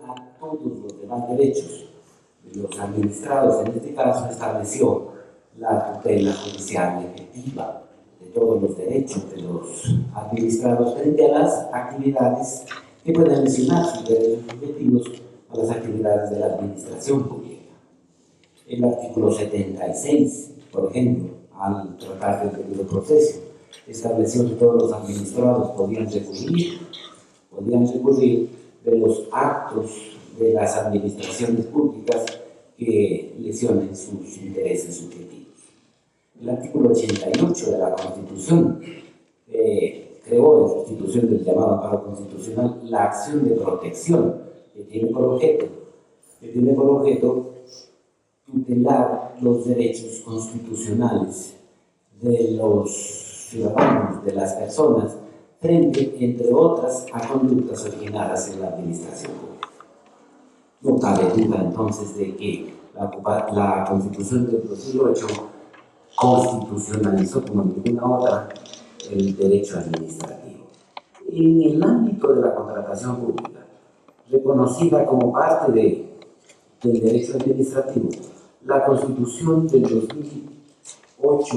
a todos los demás derechos de los administrados. En este caso estableció la tutela judicial efectiva de todos los derechos de los administrados frente a las actividades que pueden lesionar sus derechos subjetivos a las actividades de la administración pública. El artículo 76, por ejemplo, al tratar del debido proceso, estableció que todos los administrados podían recurrir de los actos de las administraciones públicas que lesionen sus intereses subjetivos. El artículo 88 de la Constitución creó en sustitución del llamado amparo constitucional la acción de protección que tiene por objeto tutelar los derechos constitucionales de los ciudadanos, de las personas, frente, entre otras, a conductas originadas en la administración pública. No cabe duda entonces de que la Constitución del 2008 constitucionalizó como ninguna otra el derecho administrativo. En el ámbito de la contratación pública, reconocida como parte del derecho administrativo, la Constitución del 2008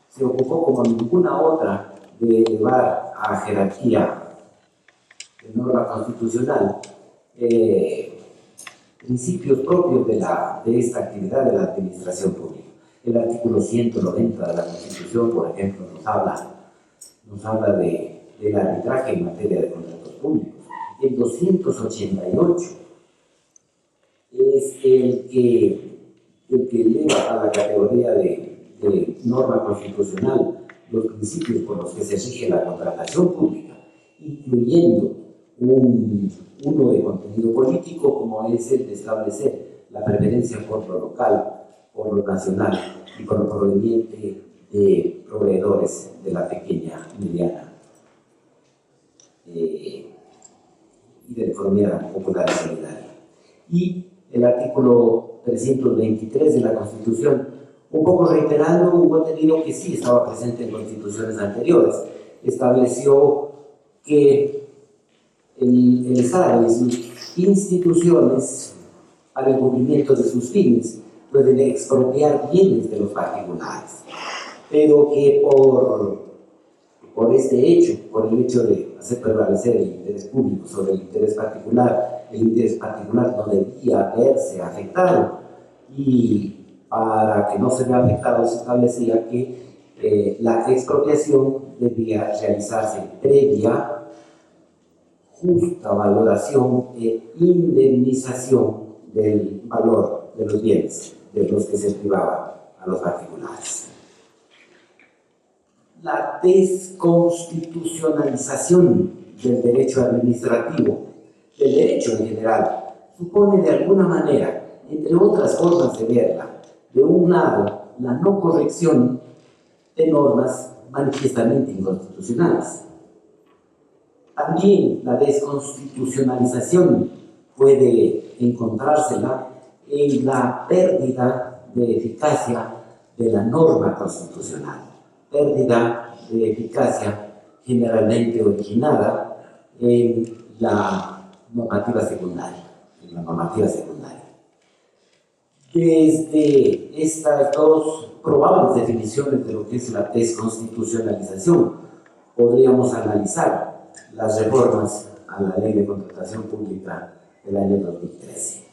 se ocupó como ninguna otra de elevar a jerarquía de norma constitucional principios propios de esta actividad de la administración pública. El artículo 190 de la Constitución, por ejemplo, nos habla del arbitraje en materia de contratos públicos. El 288 es el que eleva a la categoría de norma constitucional los principios por los que se rige la contratación pública, incluyendo uno de contenido político, como es el de establecer la preferencia por lo local, por lo nacional y por lo proveniente de proveedores de la pequeña y mediana y de la economía popular y solidaria. Y el artículo 323 de la Constitución, un poco reiterando un contenido que sí estaba presente en constituciones anteriores, estableció que el Estado y sus instituciones, para el cumplimiento de sus fines, pueden expropiar bienes de los particulares, pero que por este hecho, por el hecho de hacer prevalecer el interés público sobre el interés particular no debía verse afectado, y para que no se vea afectado se establecía que la expropiación debía realizarse previa justa valoración e indemnización del valor de los bienes de los que se privaba a los particulares. La desconstitucionalización del derecho administrativo, del derecho en general, supone de alguna manera, entre otras formas de verla, de un lado, la no corrección de normas manifiestamente inconstitucionales. También la desconstitucionalización puede encontrársela en la pérdida de eficacia de la norma constitucional, pérdida de eficacia generalmente originada en la normativa secundaria, Desde estas dos probables definiciones de lo que es la desconstitucionalización, podríamos analizar las reformas a la Ley de Contratación Pública del año 2013.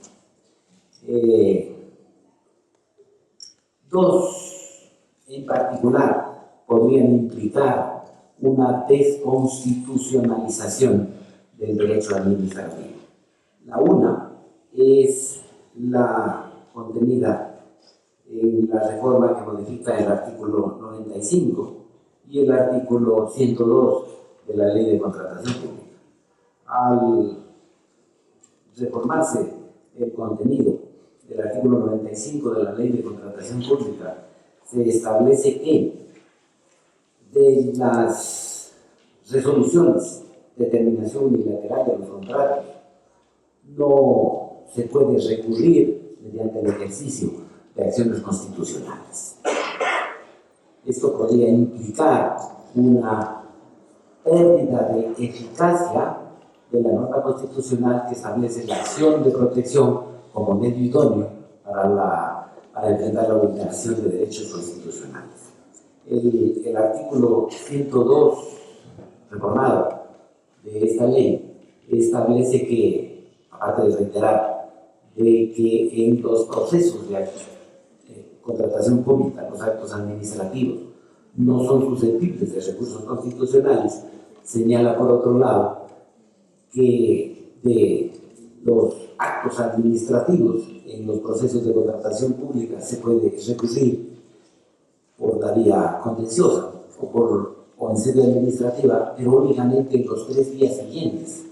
Dos en particular podrían implicar una desconstitucionalización del derecho administrativo. La una es la contenida en la reforma que modifica el artículo 95 y el artículo 102 de la Ley de Contratación Pública. Al reformarse el contenido del artículo 95 de la Ley de Contratación Pública, se establece que de las resoluciones de terminación unilateral de los contratos no se puede recurrir mediante el ejercicio de acciones constitucionales. Esto podría implicar una pérdida de eficacia de la norma constitucional que establece la acción de protección como medio idóneo para enfrentar la vulneración de derechos constitucionales. El artículo 102 reformado de esta ley establece que, aparte de reiterar, de que en los procesos de contratación pública, los actos administrativos, no son susceptibles de recursos constitucionales, señala por otro lado que de los actos administrativos en los procesos de contratación pública se puede recurrir por la vía contenciosa o en sede administrativa, pero únicamente en los 3 días siguientes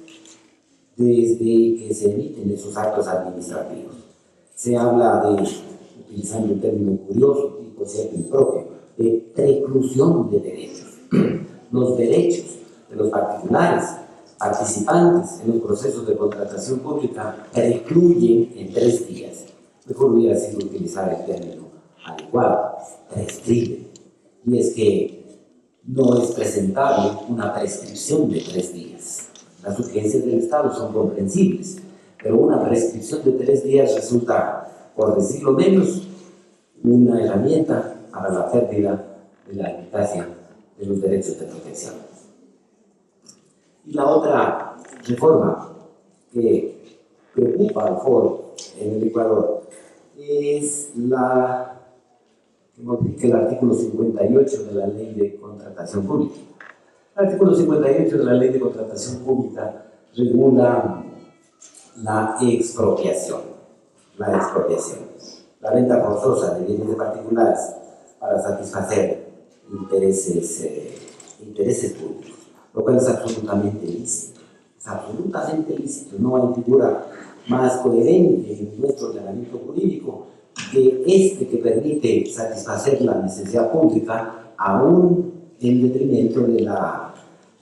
desde que se emiten esos actos administrativos. Se habla de, utilizando un término curioso y por cierto impropio, de preclusión de derechos. Los derechos de los particulares participantes en los procesos de contratación pública precluyen en 3 días. Mejor hubiera sido utilizar el término adecuado, prescriben. Y es que no es presentable una prescripción de 3 días. Las urgencias del Estado son comprensibles, pero una prescripción de 3 días resulta, por decirlo menos, una herramienta para la pérdida de la eficacia de los derechos de protección. Y la otra reforma que preocupa al foro en el Ecuador es la que modifica el artículo 58 de la Ley de Contratación Pública. El artículo 58 de la Ley de Contratación Pública regula la expropiación. La venta forzosa de bienes de particulares para satisfacer intereses públicos, lo cual es absolutamente lícito. Es absolutamente lícito. No hay figura más coherente en nuestro ordenamiento jurídico que permite satisfacer la necesidad pública aún en detrimento de la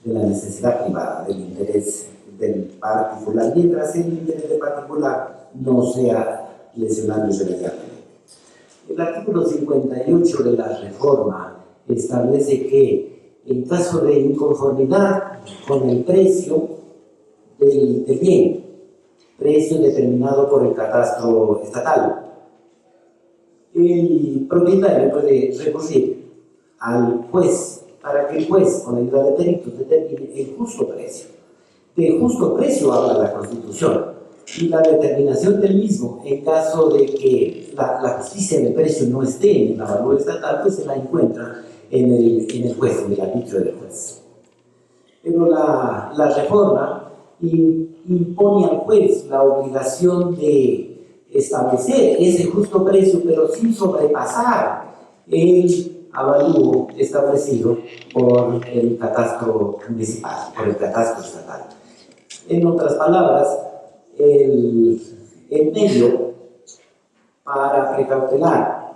necesidad privada, del interés del particular, mientras el interés del particular no sea lesionado irremediablemente. El artículo 58 de la reforma establece que en caso de inconformidad con el precio del bien, precio determinado por el catastro estatal, el propietario puede recurrir al juez para que el juez, con la ayuda de peritos, determine el justo precio. De justo precio habla la Constitución, y la determinación del mismo, en caso de que la justicia del precio no esté en la valor estatal, pues se la encuentra en el juez, en el arbitrio del juez. Pero la reforma impone al juez la obligación de establecer ese justo precio, pero sin sobrepasar el avalúo establecido por el catastro municipal, por el catastro estatal. En otras palabras, el medio para precautelar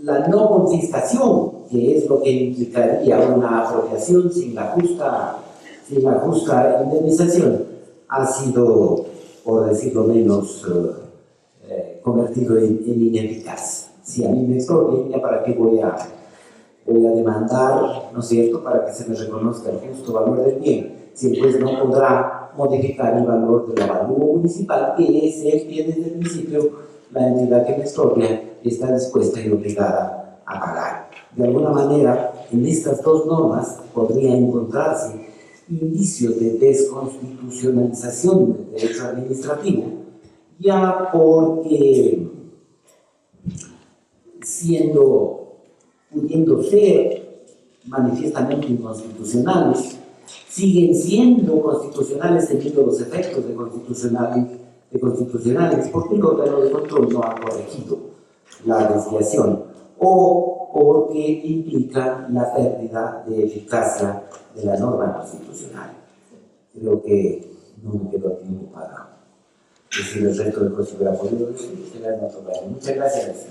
la no confiscación, que es lo que implicaría una apropiación sin la justa indemnización, ha sido, por decirlo menos, convertido en ineficaz. Si a mí me expropian, ¿ya para qué voy a demandar, ¿no es cierto?, para que se me reconozca el justo valor del bien, si el juez no podrá modificar el valor del avalúo municipal, que es el que desde el principio la entidad que me expropia está dispuesta y obligada a pagar. De alguna manera, en estas dos normas podría encontrarse indicios de desconstitucionalización del derecho administrativo, ya porque pudiendo ser manifiestamente inconstitucionales, siguen siendo constitucionales teniendo los efectos de constitucionales porque el órgano de control no ha corregido la desviación o porque implica la pérdida de eficacia de la norma constitucional. Creo que no me quedó tiempo para decir el resto de cosas que hubiera podido decir. Muchas gracias.